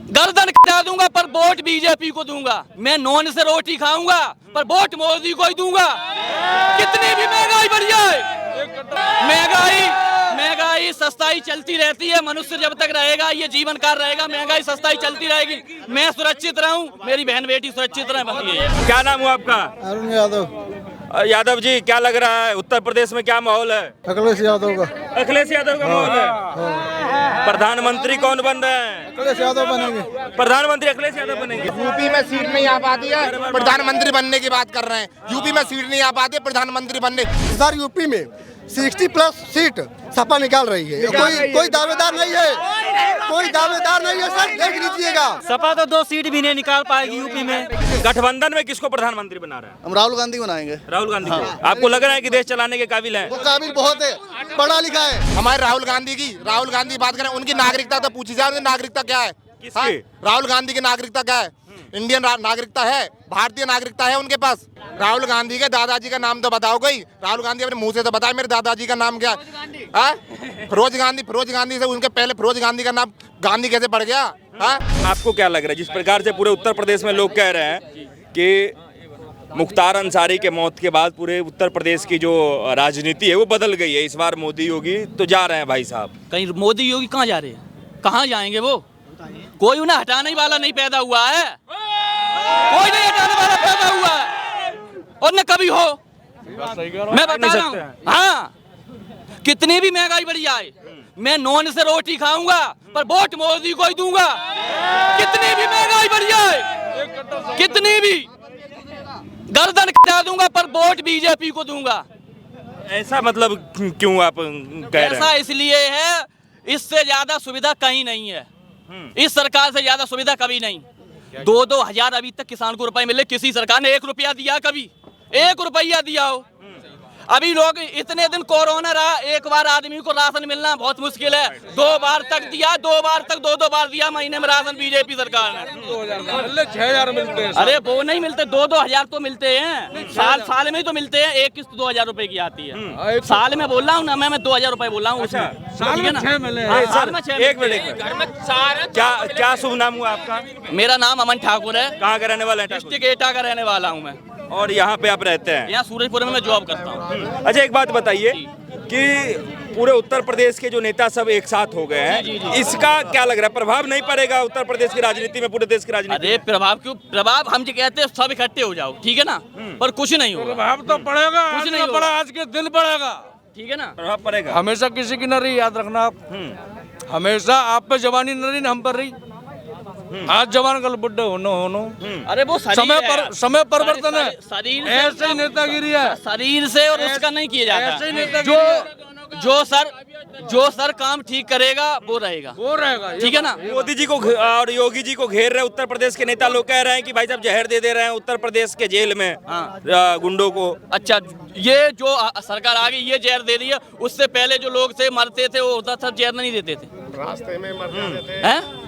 गर्दन कटा दूंगा पर वोट बीजेपी को दूंगा। मैं नॉन से रोटी खाऊंगा पर वोट मोदी को ही दूंगा। कितनी भी महंगाई बढ़ जाए, महंगाई सस्ताई चलती रहती है। मनुष्य जब तक रहेगा, ये जीवन काल रहेगा, महंगाई सस्ताई चलती रहेगी। मैं सुरक्षित रहूं, मेरी बहन बेटी सुरक्षित रहे, बस ये। क्या नाम हुआ आपका? अरुण यादव। यादव जी, क्या लग रहा है उत्तर प्रदेश में क्या माहौल है? अखिलेश यादव का। अखिलेश यादव का माहौल है। प्रधानमंत्री कौन बन रहे हैं? अखिलेश यादव बनेंगे। प्रधानमंत्री अखिलेश यादव बनेंगे। यूपी में सीट नहीं आ पाती है, प्रधानमंत्री बनने की बात कर रहे हैं। यूपी में सीट नहीं आ पाती, प्रधानमंत्री बनने। सर यूपी में 60+ सीट सपा निकाल रही है। कोई दावेदार नहीं है, कोई दावेदार नहीं है सर, देख लीजिएगा। सपा तो 2 सीट भी नहीं निकाल पाएगी यूपी में। गठबंधन में किसको प्रधानमंत्री बना रहा है? हम राहुल गांधी बनाएंगे। राहुल गांधी को। आपको लग रहा है कि देश चलाने के काबिल है? वो काबिल बहुत है, पढ़ा लिखा है। हमारे राहुल गांधी बात करें, उनकी नागरिकता तो पूछी जाए, उनकी नागरिकता क्या है? किसकी? राहुल गांधी की नागरिकता क्या है? इंडियन नागरिकता है, भारतीय नागरिकता है उनके पास। राहुल गांधी के दादाजी का नाम तो बताओ कोई। राहुल गांधी अपने मुंह से तो बताए मेरे दादाजी का नाम क्या है? फिरोज गांधी से उनके पहले फिरोज गांधी का नाम गांधी कैसे पड़ गया? आपको क्या लग रहा है जिस प्रकार से पूरे उत्तर प्रदेश में लोग कह रहे हैं कि मुख्तार अंसारी के मौत के बाद पूरे उत्तर प्रदेश की जो राजनीति है वो बदल गई है, इस बार मोदी योगी तो जा रहे हैं भाई साहब। कहीं मोदी योगी कहाँ जा रहे हैं? कहाँ जाएंगे वो? कोई उन्हें हटाने वाला नहीं पैदा हुआ है, कोई नहीं हटाने वाला पैदा हुआ है, और न कभी हो। मैं बता रहा हूँ, हाँ, कितनी भी महंगाई बढ़ जाए, मैं नॉन से रोटी खाऊंगा पर वोट मोदी को ही दूंगा। कितनी भी महंगाई बढ़ जाए, कितनी भी, गर्दन कटा दूंगा पर वोट बीजेपी को दूंगा। ऐसा मतलब क्यों आप कह रहे हैं? ऐसा इसलिए है, इससे ज्यादा सुविधा कहीं नहीं है। इस सरकार से ज्यादा सुविधा कभी नहीं। 2-2 हजार अभी तक किसान को रुपए मिले, किसी सरकार ने 1 रुपया दिया? कभी 1 रुपया दिया हो? अभी लोग इतने दिन कोरोना रहा, एक बार आदमी को राशन मिलना बहुत मुश्किल है। 2 बार तक दिया, 2 बार तक 2-2 बार दिया महीने में राशन बीजेपी सरकार ने। 6,000 मिलते हैं। अरे वो नहीं मिलते, 2-2 हजार तो मिलते हैं। साल में ही तो मिलते हैं। एक किस्त 2,000 रुपए की आती है साल में। बोल रहा हूँ ना मैं 2,000 रुपए बोल रहा हूँ। साल में 6 मिले। साल में 6। एक मिनट, क्या शुभ नाम हुआ आपका? मेरा नाम अमन ठाकुर है। कहाँ का रहने वाला है? डिस्ट्रिक्ट एटा का रहने वाला हूँ मैं। और यहाँ पे आप रहते हैं? यहाँ सूरजपुर में मैं जॉब करता हूँ। अच्छा, एक बात बताइए कि पूरे उत्तर प्रदेश के जो नेता सब एक साथ हो गए हैं, इसका क्या लग रहा है, प्रभाव नहीं पड़ेगा उत्तर प्रदेश की राजनीति में, पूरे देश की राजनीति? अरे प्रभाव क्यों? प्रभाव हम जो कहते हैं सब इकट्ठे हो जाओ, ठीक है ना, पर कुछ नहीं होगा। प्रभाव तो पड़ेगा, कुछ नहीं पड़ा, आज के दिन पड़ेगा, ठीक है ना, प्रभाव पड़ेगा। हमेशा किसी की न रही, याद रखना आप। हमेशा आप पे जवानी न रही, हम पर रही। आज जवान कल बुढ़े होनो। अरे वो समय परिवर्तन है, शरीर ऐसे ही नेतागिरी है, शरीर से, और उसका नहीं किया जाता। ऐसे ही नेतागिरी। जो सर काम ठीक करेगा वो रहेगा, ठीक है ना। मोदी जी को और योगी जी को घेर रहे उत्तर प्रदेश के नेता, लोग कह रहे हैं कि भाई साहब जहर दे रहे हैं उत्तर प्रदेश के जेल में गुंडों को। अच्छा, ये जो सरकार आ गई ये जहर दे रही है, उससे पहले जो लोग थे मरते थे वो होता था, जहर नहीं देते थे, रास्ते में मर जाते थे।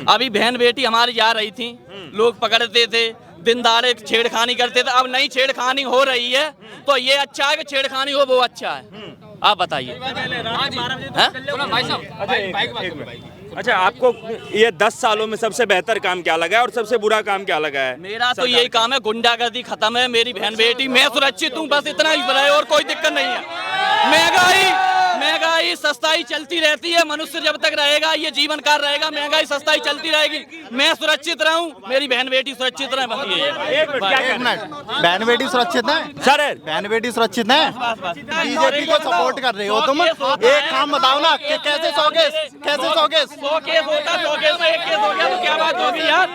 अभी बहन बेटी हमारी जा रही थी, लोग पकड़ते थे, दिन दहाड़े छेड़खानी करते थे। अब नई छेड़खानी हो रही है, तो ये अच्छा है कि छेड़खानी हो, वो अच्छा है। आप बताइए। अच्छा, आपको ये 10 सालों में सबसे बेहतर काम क्या लगा है और सबसे बुरा काम क्या लगा है? मेरा तो यही काम है, गुंडागर्दी खत्म है, मेरी बहन बेटी, मैं सुरक्षित हूँ, बस इतना ही रहे, और कोई दिक्कत नहीं है। महंगाई सस्ताई चलती रहती है। मनुष्य जब तक रहेगा, ये जीवन काल रहेगा, महंगाई सस्ताई चलती रहेगी। मैं सुरक्षित रहूं, मेरी बहन बेटी सुरक्षित रहे, बस ये है। एक मिनट, बहन बेटी सुरक्षित है सर, बहन बेटी सुरक्षित है। बीजेपी को सपोर्ट कर रहे हो तुम। एक काम बताओ ना कि कैसे 100 केस 100 केस होता, 100 केस में 1 केस हो गया तो क्या बात होगी यार?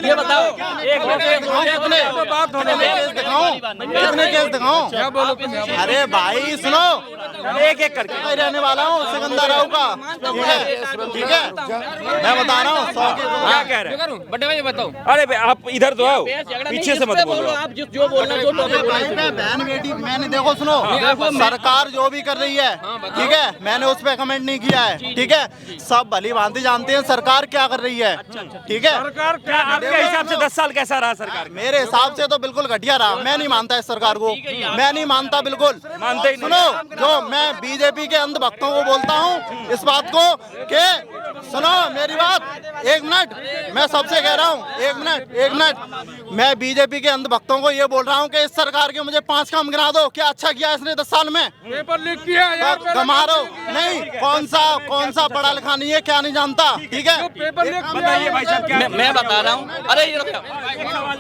ये बताओ, कितने केस दिखाऊं? अरे भाई सुनो, एक करके रहने वाला हूँ सिकंदर राव का, ठीक है, मैं बता रहा हूँ। 100 केस क्या कह रहे हैं? बड़े भाई बताओ। अरे आप इधर तो आओ, पीछे से मत बोलो आप। जो बोलना जो बहन बेटी, मैंने देखो सुनो, सरकार जो भी कर रही है, ठीक है, मैंने उस पर कमेंट नहीं किया है, ठीक है, सब भली भांति जानते हैं सरकार क्या कर रही है, ठीक है। सरकार क्या आपके हिसाब से 10 साल कैसा रहा सरकार? मेरे हिसाब से तो बिल्कुल घटिया रहा। मैं नहीं मानता इस सरकार को, मैं नहीं मानता, बिल्कुल मानते ही नहीं। सुनो, जो मैं बीजेपी के अंधभक्तों को बोलता हूँ इस बात को कि सुनो मेरी बात, एक मिनट, मैं सबसे कह रहा हूँ, एक मिनट, मैं बीजेपी के अंधभक्तों को ये बोल रहा हूँ कि इस सरकार के मुझे 5 काम गिना दो, क्या अच्छा किया इसने 10 साल में? पेपर लीक किया यार, कमारो नहीं, कौन सा पढ़ा लिखा नहीं है, क्या नहीं जानता, ठीक है? पेपर लीक बताइए भाई साहब क्या मैं बता रहा हूँ।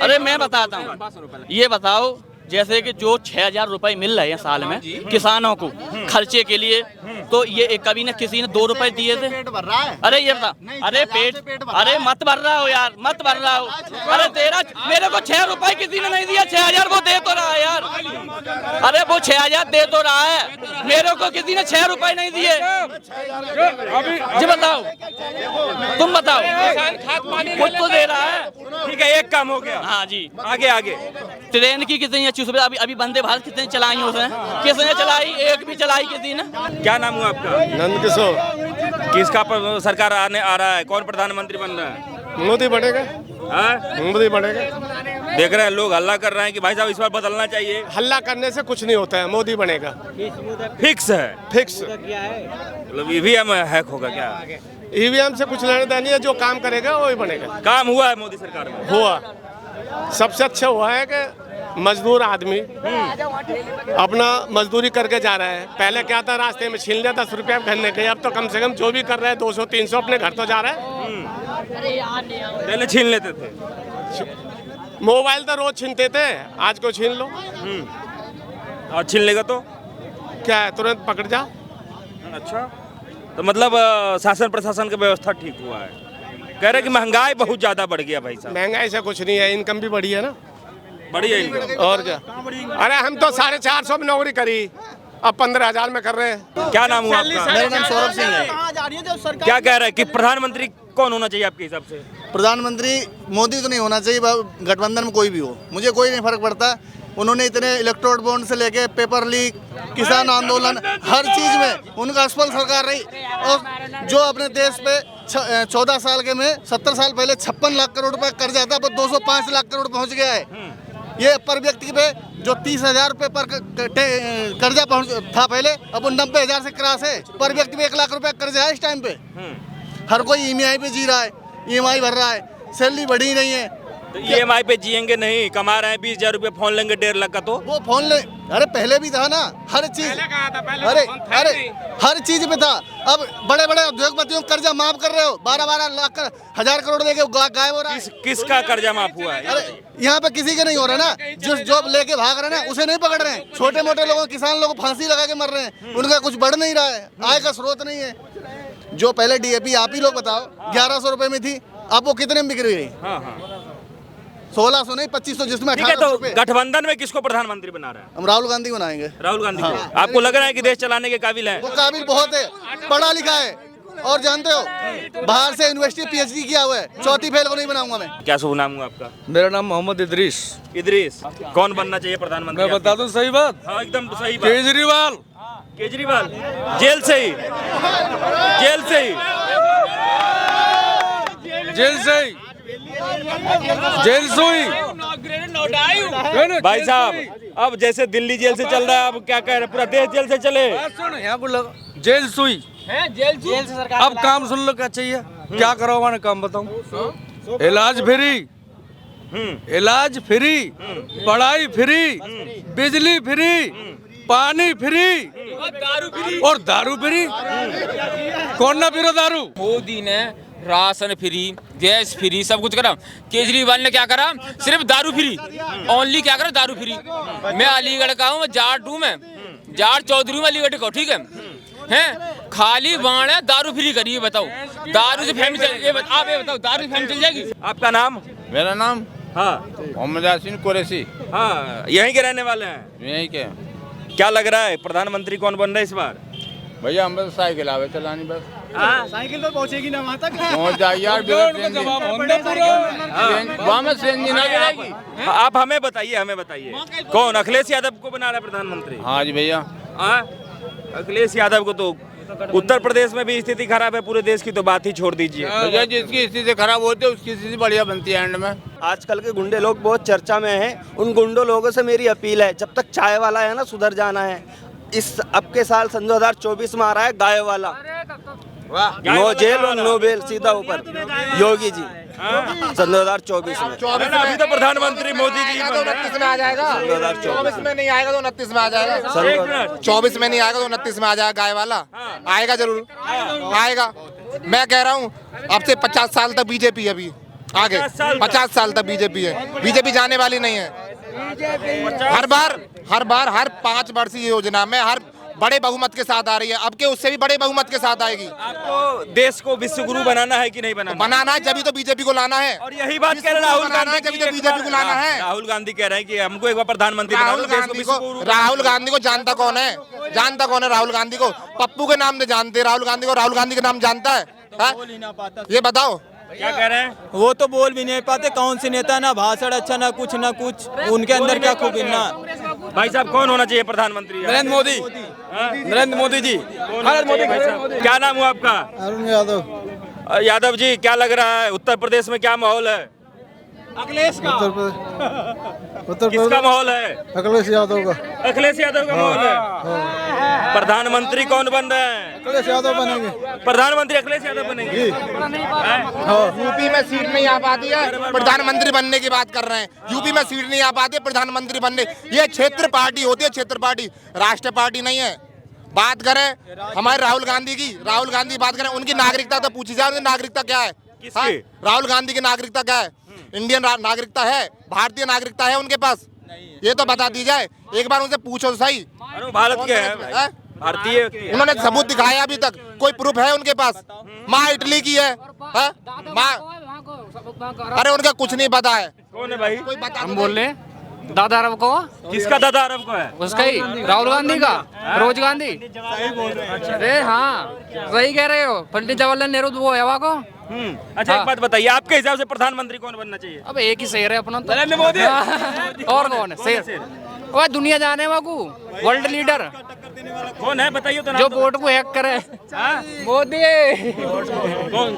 अरे मैं बताता हूँ, ये बताओ जैसे कि जो 6,000 रुपए मिल रहे हैं साल में किसानों को खर्चे के लिए, तो ये कभी न किसी ने 2 रुपए दिए थे? पेट भर रहा है। अरे ये बता, अरे अरे मत भर रहा हो यार, मत भर रहा हो। अरे तेरा मेरे को 6 रुपए किसी ने नहीं दिया, 6,000 वो दे तो रहा है यार। अरे वो 6,000 दे तो रहा है, मेरे को किसी ने 6 रुपए नहीं दिए। जी बताओ, तुम बताओ, कुछ तो दे रहा है। ठीक है, एक काम हो गया। हाँ जी, आगे ट्रेन की कितनी अच्छी सुविधा, अभी वंदे भारत कितनी चलाई उसने, किसने चलाई? एक भी चलाई किसी ने। क्या नाम हुआ आपका? नंद किशोर। किसका सरकार आ रहा है, कौन प्रधानमंत्री बन रहा है? मोदी बढ़ेगा। हाँ? मोदी बढ़ेगा। देख रहे हैं लोग हल्ला कर रहे हैं कि भाई साहब इस बार बदलना चाहिए। हल्ला करने से कुछ नहीं होता है, मोदी बनेगा। फिक्स है? फिक्स। मतलब ईवीएम हैक होगा क्या? ईवीएम से कुछ लेने देना नहीं है, जो काम करेगा वही बनेगा। काम हुआ है मोदी सरकार में? हुआ। सबसे अच्छा हुआ है कि मजदूर आदमी अपना मजदूरी करके जा रहा है। पहले क्या था, रास्ते में छीन लिया 10 रुपया खरीदने के, अब तो कम से कम जो भी कर रहा है 200-300 अपने घर तो जा रहा है। पहले छीन लेते थे, मोबाइल तो रोज छीनते थे, आज को छीन लो। और छीन लेगा तो क्या है, तुरंत पकड़ जा। अच्छा, तो मतलब शासन प्रशासन की व्यवस्था ठीक हुआ है। कह रहे कि महंगाई बहुत ज्यादा बढ़ गया भाई साहब। महंगाई से कुछ नहीं है, इनकम भी बढ़ी है ना। बढ़िया इनकम। और क्या? अरे हम तो 450 में नौकरी करी, अब 15,000 में कर रहे हैं। क्या नाम हुआ आपका? मेरा नाम सौरभ सिंह है। क्या कह रहे हैं कि प्रधानमंत्री कौन होना चाहिए आपके हिसाब से? प्रधानमंत्री मोदी तो नहीं होना चाहिए, गठबंधन में कोई भी हो, मुझे कोई नहीं फर्क पड़ता। उन्होंने इतने इलेक्ट्रोड बॉन्ड से लेके पेपर लीक, किसान आंदोलन, हर चीज में उनका असफल सरकार रही। और जो अपने देश पे 14 साल के में 70 साल पहले 56 लाख करोड़ रुपए कर्जा था, वो 205 लाख करोड़ पहुंच गया है। ये पर व्यक्ति पे जो 30,000 रुपये पर कर्जा था पहले, अब 90,000 से क्रॉस है। पर व्यक्ति पे 1 लाख रुपए कर्जा है इस टाइम पे। हर कोई ईएमआई पे जी रहा है, ईएमआई भर रहा है, सैलरी बढ़ी नहीं है। तो ईएमआई पे जिएंगे नहीं, कमा रहे हैं 20,000 रुपये, फोन लेंगे 1.5 लाख का, तो वो फोन ले, अरे पहले भी था ना, हर चीज, अरे हर चीज में था। अब बड़े बड़े उद्योगपतियों का कर्जा माफ कर रहे हो, 12-12 लाख 1,000 करोड़ लेके गायब हो रहा है। किसका कर्जा माफ हुआ है? अरे यहाँ पे किसी के नहीं हो रहा ना, जो जॉब लेके भाग रहे हैं ना उसे नहीं पकड़ रहे हैं। छोटे मोटे लोगों, किसान लोगों को फांसी लगा के मर रहे हैं, उनका कुछ बढ़ नहीं रहा है, आय का स्रोत नहीं है। जो पहले डीएपी आप ही लोग बताओ 1,100 रुपए में थी, अब वो कितने में बिक रही है? 1,600 नहीं 2,500, जिसमें 1800 रुपए। गठबंधन में किसको प्रधानमंत्री बना रहा है? हम राहुल गांधी बनाएंगे। राहुल गांधी को? आपको लग रहा है कि देश चलाने के काबिल है? वो काबिल बहुत है, पढ़ा लिखा है, और जानते हो बाहर से यूनिवर्सिटी पीएचडी किया हुआ है, चौथी फेल को नहीं बनाऊंगा मैं। क्या शुभ नाम हुआ आपका? मेरा नाम मोहम्मद इदरीस। इदरीस, कौन बनना चाहिए प्रधानमंत्री? मैं बता दूं सही बात? हाँ एकदम सही बात। केजरीवाल। केजरीवाल जेल से ही, जेल से ही, जेल से ही, जेल सोई। भाई साहब अब जैसे दिल्ली जेल से चल रहा है, अब क्या कह रहे हैं, पूरा देश जेल से चले? सुन, यहाँ को लगा जेल सुई है, जेल से सरकार। अब काम सुन लो, क्या चाहिए, क्या करो मैंने काम बताऊं? इलाज फ्री, इलाज फ्री, पढ़ाई फ्री, बिजली फ्री, पानी फ्री और दारू फ्री। कौन ना पीरो दारू? मोदी ने राशन फ्री, गैस फ्री, सब कुछ करा। केजरीवाल ने क्या करा? सिर्फ दारू फ्री, ओनली क्या करा? दारू फ्री। मैं अलीगढ़ का हूँ, जाट हूँ मैं, जाट चौधरी में अलीगढ़ का, ठीक है? हैं खाली बाण है, दारू फ्री करिए, बताओ दारू से फैमिली आप ये बताओ दारू से फैमिली चल जाएगी? आपका नाम? मेरा नाम हाँ मोहम्मद यासीन कुरैशी। हाँ, यहीं के रहने वाले हैं? यहीं के। क्या लग रहा है प्रधानमंत्री कौन बन रहा है इस बार? भैया हम बस साइकिल आवे चलानी, बस साइकिल तो पहुंचेगी ना वहाँ तक। पहुँच जाए यार, वहाँ में सीएनजी ना गिरेगी। आप हमें बताइए कौन अखिलेश यादव को बना रहा है प्रधानमंत्री? हाँ जी भैया। अखिलेश यादव को तो उत्तर प्रदेश में भी स्थिति खराब है, पूरे देश की तो बात ही छोड़ दीजिए। भैया जिसकी स्थिति खराब होती है उसकी स्थिति बढ़िया बनती है एंड में। आजकल के गुंडे लोग बहुत चर्चा में हैं। उन गुंडों लोगों से मेरी अपील है, जब तक चाय वाला है ना, सुधर जाना है। इस अब के साल सन 2024 में आ रहा है गाय वाला, नो जेल और नो बेल, सीधा ऊपर योगी जी 2024 में। 24 में अभी तो प्रधानमंत्री मोदी जी 29 में आ जाएगा। 24 में नहीं आएगा तो 29 में आ जाएगा। 24 में नहीं आएगा तो 29 में आ जाएगा। गाय वाला आएगा जरूर आएगा। मैं कह रहा हूँ अब से 50 साल तक बीजेपी अभी आगे 50 साल तक बीजेपी है। बीजेपी जाने वाली नहीं है। हर 5 वर्ष की योजना में हर बड़े बहुमत के साथ आ रही है। अब के उससे भी बड़े बहुमत के साथ आएगी। आपको देश को विश्व गुरु बनाना है कि नहीं बनाना है? जब तो बीजेपी को लाना है। और यही बात कह रहे राहुल गांधी, जब तो बीजेपी को लाना है। राहुल गांधी कह रहे हैं कि हमको एक बार प्रधानमंत्री राहुल गांधी को जानता कौन है? राहुल गांधी को? पप्पू के नाम से जानते राहुल गांधी को। राहुल गांधी के नाम जानता है? ये बताओ क्या कह रहे हैं? वो तो बोल भी नहीं पाते। कौन से नेता, ना भाषण अच्छा ना कुछ उनके अंदर क्या खूबियां। भाई साहब कौन होना चाहिए प्रधानमंत्री? नरेंद्र मोदी। नरेंद्र मोदी जी। क्या नाम हुआ आपका? अरुण यादव। यादव जी, क्या लग रहा है उत्तर प्रदेश में क्या माहौल है? अखिलेश का। उत्तर किसका माहौल है? अखिलेश यादव का। अखिलेश यादव का माहौल है। प्रधानमंत्री कौन बन रहे हैं? अखिलेश यादव बनेंगे। प्रधानमंत्री अखिलेश यादव बनेंगे। यूपी में सीट नहीं आ पाती है, प्रधानमंत्री बनने की बात कर रहे हैं। यूपी में सीट नहीं आ पाती है, प्रधानमंत्री बनने। ये क्षेत्र पार्टी होती है, क्षेत्र पार्टी, राष्ट्रीय पार्टी नहीं है। बात करें हमारे राहुल गांधी की, राहुल गांधी बात करें उनकी नागरिकता तो पूछी जाए, उनकी नागरिकता क्या है? राहुल गांधी की नागरिकता क्या है? इंडियन नागरिकता है, भारतीय नागरिकता है उनके पास? ये तो बता दी जाए, एक बार उनसे पूछो तो सही। भारत के हैं, भारतीय। उन्होंने सबूत दिखाया अभी तक? कोई प्रूफ है उनके पास? माँ इटली की है, माँ। अरे उनका कुछ नहीं पता है। कौन है भाई? कोई बता। हम बोल रहे दादा अरब को। किसका दादा अरब को है? उसका ही, राहुल गांधी का। रोज गांधी। अरे हाँ सही कह रहे हो। पंडित जवाहरलाल नेहरू वो है को। अच्छा एक बात बताइए, आपके हिसाब से प्रधानमंत्री कौन बनना चाहिए? अब एक ही शेर है अपना तो। नरेंद्र मोदी। और कौन है शेर? वो दुनिया जाने वाकू वर्ल्ड लीडर कौन है बताइए तो। जो वोट को हैक करे। मोदी।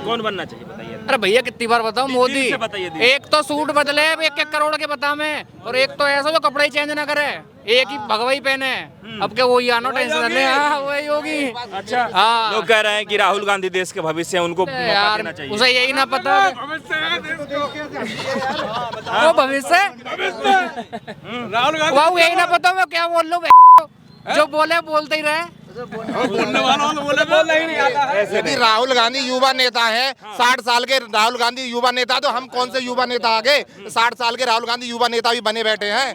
कौन बनना चाहिए बताइए? अरे भैया कितनी बार बताओ? मोदी। बताइए। एक तो सूट बदले 1-1 करोड़ के बता में, और एक तो ऐसा जो कपड़े ही चेंज ना करे, एक ही भगवाई पहने। अब क्या वही आनो टेंशन ले। वही होगी। अच्छा हाँ लोग कह रहे हैं कि राहुल गांधी देश के भविष्य है, उनको मौका यार देना चाहिए। उसे यही ना पता वो भविष्य। वो यही ना पता मैं क्या बोल लूं। जो बोले बोलते ही रहे। यदि राहुल गांधी युवा नेता है, 60 साल के राहुल गांधी युवा नेता, तो हम कौन से युवा नेता आगे? 60 साल के राहुल गांधी युवा नेता भी बने बैठे हैं।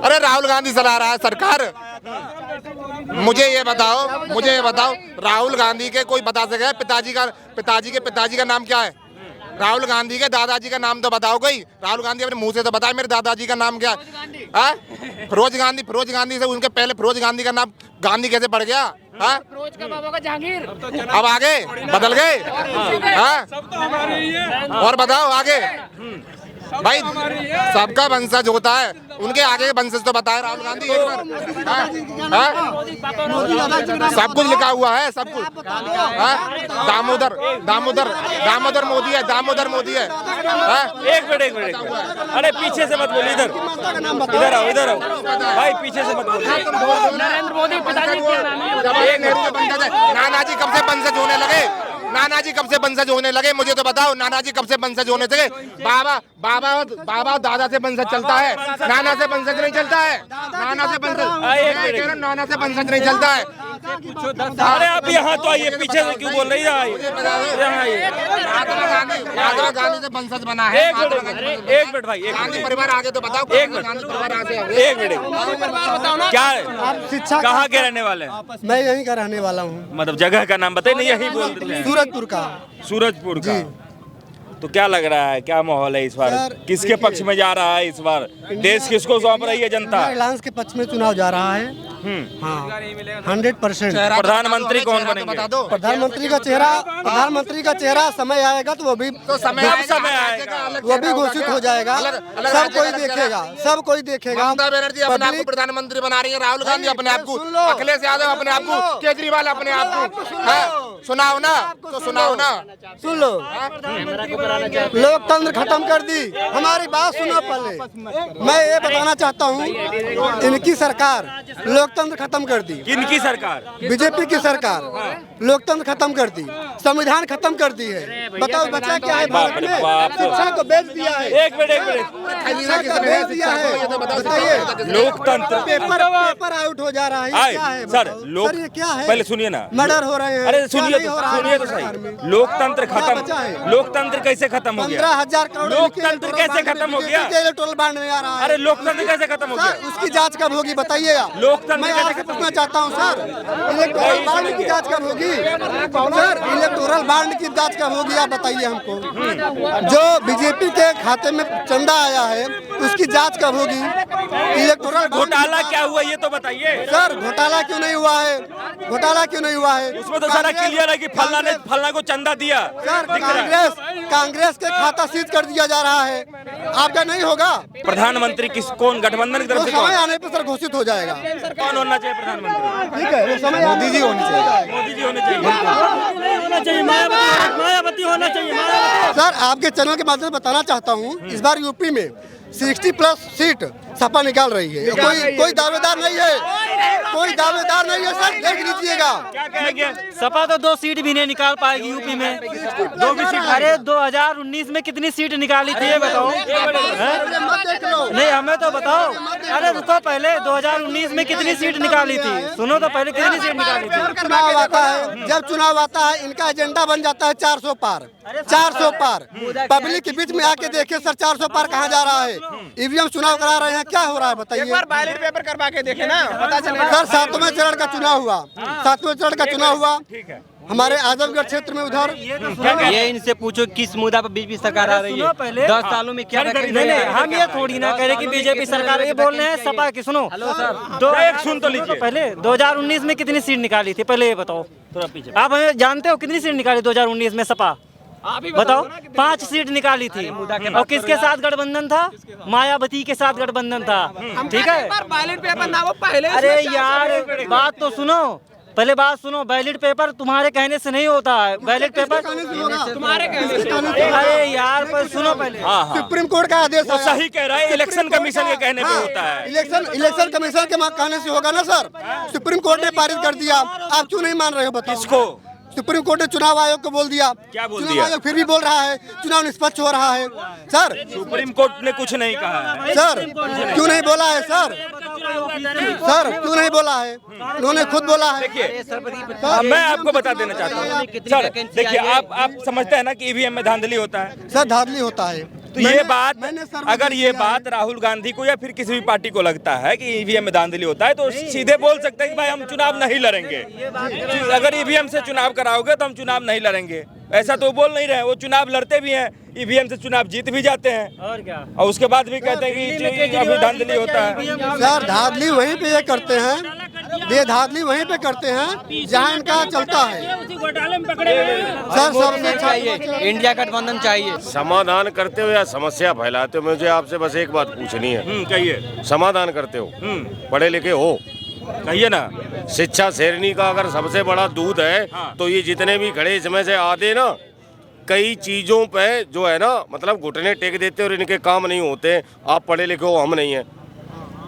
अरे राहुल गांधी चला रहा है सरकार। मुझे ये बताओ राहुल गांधी के कोई बता सके पिताजी का नाम क्या है? राहुल गांधी के दादाजी का नाम तो बताओ कोई। राहुल गांधी अपने मुंह से तो बताए मेरे दादाजी का नाम क्या है? फिरोज गांधी से उनके पहले फिरोज गांधी का नाम गांधी कैसे पड़ गया? फिरोज का बाबा का जहांगीर। अब आगे बदल गए। और बताओ आगे भाई, सबका वंशज होता है, उनके आगे वंशज तो बताए राहुल गांधी एक बार। सब कुछ लिखा हुआ है, सब कुछ। दामोदर मोदी है, दामोदर मोदी है। एक मिनट अरे पीछे से मत बोलिए, इधर आओ भाई, पीछे से मत बोलिए। नरेंद्र मोदी पिताजी क्या नाम है? नानाजी कब से वंशज होने लगे? नानाजी कब से वंशज होने लगे? मुझे तो बताओ, नानाजी कब से वंशज होने लगे? बाबा दादा से वंशज चलता है, नाना से वंशज नहीं चलता है। नाना से वंशज नहीं चलता है। अरे आप यहाँ तो आइए, पीछे से क्यों बोल रही है? महात्मा गांधी से वंशज बना है। एक मिनट भाई, गांधी परिवार आगे तो बताओ। एक मिनट क्या है? शिक्षा कहाँ के रहने वाले हैं? मैं यहीं का रहने वाला हूँ। मतलब जगह का नाम बताइए। नहीं यही बोल रहे हैं। सूरजपुर का। तो क्या लग रहा है, क्या माहौल है इस बार? किसके पक्ष में जा रहा है इस बार? देश किसको सौंप रही है जनता? रिलायंस के पक्ष में चुनाव जा रहा है। हाँ 100%। प्रधानमंत्री कौन बनेंगे? प्रधानमंत्री का चेहरा समय आएगा तो वो भी आएगा, वो भी घोषित हो जाएगा। सब कोई देखेगा। ममता बनर्जी अपने आप को प्रधानमंत्री बना रही है, राहुल गांधी अपने आप को, अखिलेश यादव अपने आप को, केजरीवाल अपने आप को। सुनाओ ना, तो सुनाओ ना। सुन लो, लोकतंत्र खत्म कर दी। हमारी बात सुनो पहले। मैं ये बताना चाहता हूँ, इनकी सरकार लोकतंत्र खत्म कर दी। किनकी सरकार? बीजेपी की सरकार लोकतंत्र खत्म कर दी, संविधान खत्म कर दी है। बताओ बचा क्या है भारत में? शिक्षा को बेच दिया है। एक मिनट शिक्षा को बेच दिया है। बताइए, लोकतंत्र पेपर आउट हो जा रहा है, क्या है? सर लोक ये क्या है? पहले सुनिए ना, मर्डर हो रहे हैं। अरे सुनिए तो सही। लोकतंत्र खत्म, लोकतंत्र कैसे खत्म हो गया? 15,000 करोड़ लोकतंत्र कैसे खत्म हो गया? इलेक्टोरल बॉन्ड नहीं आ रहा है। अरे लोकतंत्र कैसे खत्म हो गया? उसकी जांच कब होगी बताइएगा। लोकतंत्र मैं आपसे पूछना चाहता हूँ सर, इलेक्टोरल बॉन्ड की जांच कब होगी? सर इलेक्टोरल बॉन्ड की जांच कब होगी आप बताइए हमको। जो बीजेपी के खाते में चंदा आया है उसकी जांच कब होगी? इलेक्टोरल घोटाला क्या हुआ ये तो बताइए सर। घोटाला क्यों नहीं हुआ है? घोटाला क्यों नहीं हुआ है? उसमें तो सारा क्लियर है कि फलना ने फलना को चंदा दिया। सर कांग्रेस के खाता सीज कर दिया जा रहा है, आपका नहीं होगा? प्रधानमंत्री किस कौन गठबंधन की तरफ से? समय आने पर सर घोषित हो जाएगा। कौन होना चाहिए प्रधानमंत्री? ठीक है, समय मोदी जी होनी चाहिए। मोदी जी होने चाहिए। मायावती होना चाहिए। सर आपके चैनल के माध्यम से बताना चाहता हूँ, इस बार यूपी में 60+ सीट सपा निकाल रही है। कोई दावेदार नहीं है, कोई दावेदार नहीं है सर, देख लीजिएगा। क्या कहेंगे? सपा तो 2 सीट भी नहीं निकाल पाएगी यूपी में। 2 भी सीट। अरे 2019 में कितनी सीट निकाली थी ये बताओ। नहीं हमें तो बताओ। अरे रुको पहले, 2019 में कितनी सीट निकाली थी? सुनो तो पहले, कितनी सीट निकाली थी? चुनाव आता है, जब चुनाव आता है इनका एजेंडा बन जाता है 400 पार। 400 पार पब्लिक के बीच में आके देखिए सर, 400 पार कहाँ जा रहा है? ईवीएम चुनाव करा रहे हैं, क्या हो रहा है बताइए? एक बार बैलेट पेपर करवा के देखे ना, पता चलेगा। सर 7वें चरण का चुनाव हुआ, 7वें चरण का चुनाव हुआ हमारे आजमगढ़ क्षेत्र में। उधर ये इनसे पूछो किस मुद्दा पर बीजेपी सरकार आ रही है? 10 सालों में क्या? नहीं हम ये थोड़ी ना कह रहे कि बीजेपी सरकार, ये बोल रहे हैं सपा की। सुनो एक सुन तो लीजिए। पहले 2019 में कितनी सीट निकाली थी पहले ये बताओ। आप हमें जानते हो कितनी सीट निकाली 2019 में सपा? बताओ। 5 सीट निकाली थी। और किसके साथ गठबंधन था? मायावती के साथ गठबंधन था। ठीक है, बैलेट पेपर ना वो पहले। अरे यार बात तो सुनो, पहले बात सुनो। बैलेट पेपर तुम्हारे कहने से नहीं होता है। बैलेट पेपर तुम्हारे कहने से। अरे यार पर सुनो पहले। सुप्रीम कोर्ट का आदेश वो सही कह रहा है, इलेक्शन कमीशन के कहने पे होता है। इलेक्शन कमीशन के कहने से होगा ना सर। सुप्रीम कोर्ट ने पारित कर दिया, आप क्यों नहीं मान रहे हो बताओ? किसको? सुप्रीम कोर्ट ने चुनाव आयोग को बोल दिया। क्या बोल चुनाव दिया? आयोग फिर भी बोल रहा है चुनाव निष्पक्ष हो रहा है। सर सुप्रीम कोर्ट ने कुछ नहीं कहा है। सर क्यों नहीं बोला है सर? सर क्यों नहीं बोला है? उन्होंने खुद बोला है। देखिए मैं आपको बता देना चाहता हूँ सर, देखिए आप समझते हैं ना कि ईवीएम में धांधली होता है। सर धांधली होता है तो ये बात, अगर ये बात राहुल गांधी को या फिर किसी भी पार्टी को लगता है कि ईवीएम में धांधली होता है तो सीधे बोल सकते हैं कि भाई हम चुनाव नहीं लड़ेंगे। अगर ईवीएम से चुनाव कराओगे तो हम चुनाव नहीं लड़ेंगे। ऐसा तो बोल नहीं रहे, वो चुनाव लड़ते भी हैं, ईवीएम से चुनाव जीत भी जाते हैं और क्या, और उसके बाद भी कहते हैं कि अभी धांधली होता है। सर धांधली वहीं पे ये करते हैं, ये धांधली वहीं पे करते हैं जहाँ इनका चलता है। सर सबसे चाहिए इंडिया गठबंधन चाहिए। समाधान करते हो या समस्या फैलाते हो? मुझे आपसे बस एक बात पूछनी है। कहिए। समाधान करते हो? पढ़े लिखे हो? कहिए ना। शिक्षा शेरनी का अगर सबसे बड़ा दूध है तो ये जितने भी खड़े इसमें से आते ना, कई चीज़ों पे जो है ना मतलब घुटने टेक देते और इनके काम नहीं होते। आप पढ़े लिखे हो, हम नहीं हैं।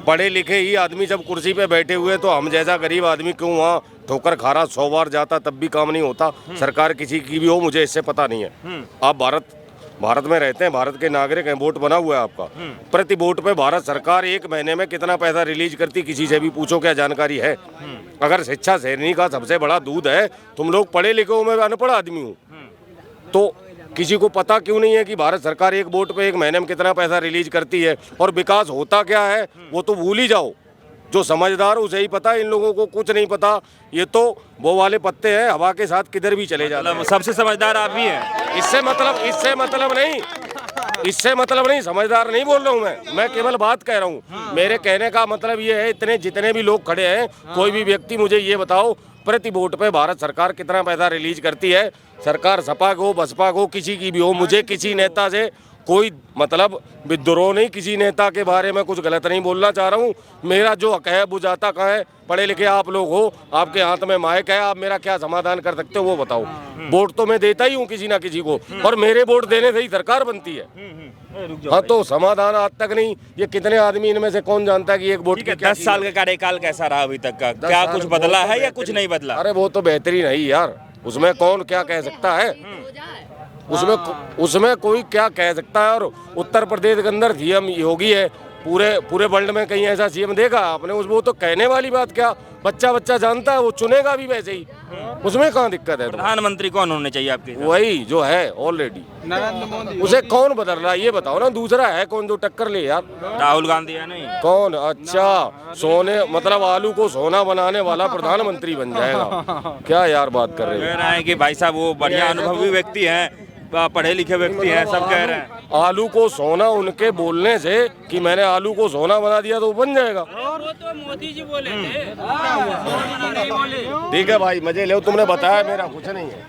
पढ़े लिखे ही आदमी जब कुर्सी पे बैठे हुए तो हम जैसा गरीब आदमी क्यों वहाँ ठोकर खा रहा? 100 बार जाता तब भी काम नहीं होता। सरकार किसी की भी हो मुझे इससे पता नहीं है। आप भारत में रहते हैं, भारत के नागरिक हैं, वोट बना हुआ है आपका। प्रति वोट पे भारत सरकार 1 महीने में कितना पैसा रिलीज करती, किसी से भी पूछो, क्या जानकारी है? अगर शिक्षा शेरनी का सबसे बड़ा दूध है, तुम लोग पढ़े लिखे हो, मैं अनपढ़ आदमी हूँ, तो किसी को पता क्यों नहीं है कि भारत सरकार 1 वोट पे 1 महीने में कितना पैसा रिलीज करती है और विकास होता क्या है वो तो भूल ही जाओ। जो समझदार उसे ही पता, इन लोगों को कुछ नहीं पता। ये तो वो वाले पत्ते हैं, हवा के साथ किधर भी चले जाते हैं। सबसे समझदार आप भी हैं। इससे मतलब नहीं, समझदार नहीं बोल रहा हूँ मैं केवल बात कह रहा हूँ। मेरे कहने का मतलब ये है, इतने जितने भी लोग खड़े हैं, कोई भी व्यक्ति मुझे ये बताओ प्रति वोट पे भारत सरकार कितना पैसा रिलीज करती है? सरकार सपा को, बसपा को, किसी की भी हो, मुझे किसी नेता से कोई मतलब विद्रोह नहीं, किसी नेता के बारे में कुछ गलत नहीं बोलना चाह रहा हूँ। मेरा जो हक है बुझाता कहाँ है, पढ़े लिखे आप लोग हो, आपके हाथ में माइक है, आप मेरा क्या समाधान कर सकते हो वो बताओ। वोट तो मैं देता ही हूँ किसी ना किसी को, और मेरे वोट देने से ही सरकार बनती है। हाँ, तो समाधान आज तक नहीं, ये कितने आदमी इनमें से कौन जानता है कि एक वोट ठीक है, 10 साल का कार्यकाल कैसा रहा अभी तक का? क्या कुछ बदला है या कुछ नहीं बदला? अरे वो तो बेहतरीन है ही यार, उसमें कौन क्या कह सकता है, उसमें कोई क्या कह सकता है। और उत्तर प्रदेश के अंदर सीएम योगी है, पूरे वर्ल्ड में कहीं ऐसा सीएम देखा आपने? वो तो कहने वाली बात क्या, बच्चा जानता है, वो चुनेगा भी वैसे ही, उसमें कहाँ दिक्कत है? प्रधानमंत्री कौन होने चाहिए आपके? वही जो है ऑलरेडी, उसे कौन बदल रहा है ये बताओ ना। दूसरा है कौन जो टक्कर ले यार? राहुल गांधी है नहीं? कौन? अच्छा, सोने मतलब आलू को सोना बनाने वाला प्रधानमंत्री बन जाएगा क्या यार बात कर रहे कह रहे हैं कि भाई साहब वो बढ़िया अनुभवी व्यक्ति हैं, पढ़े लिखे व्यक्ति हैं, सब कह रहे हैं। आलू को सोना उनके बोलने से कि मैंने आलू को सोना बना दिया तो वो बन जाएगा। वो तो मोदी जी बोले थे, ठीक है भाई, मजे लो, तुमने बताया, मेरा कुछ नहीं है।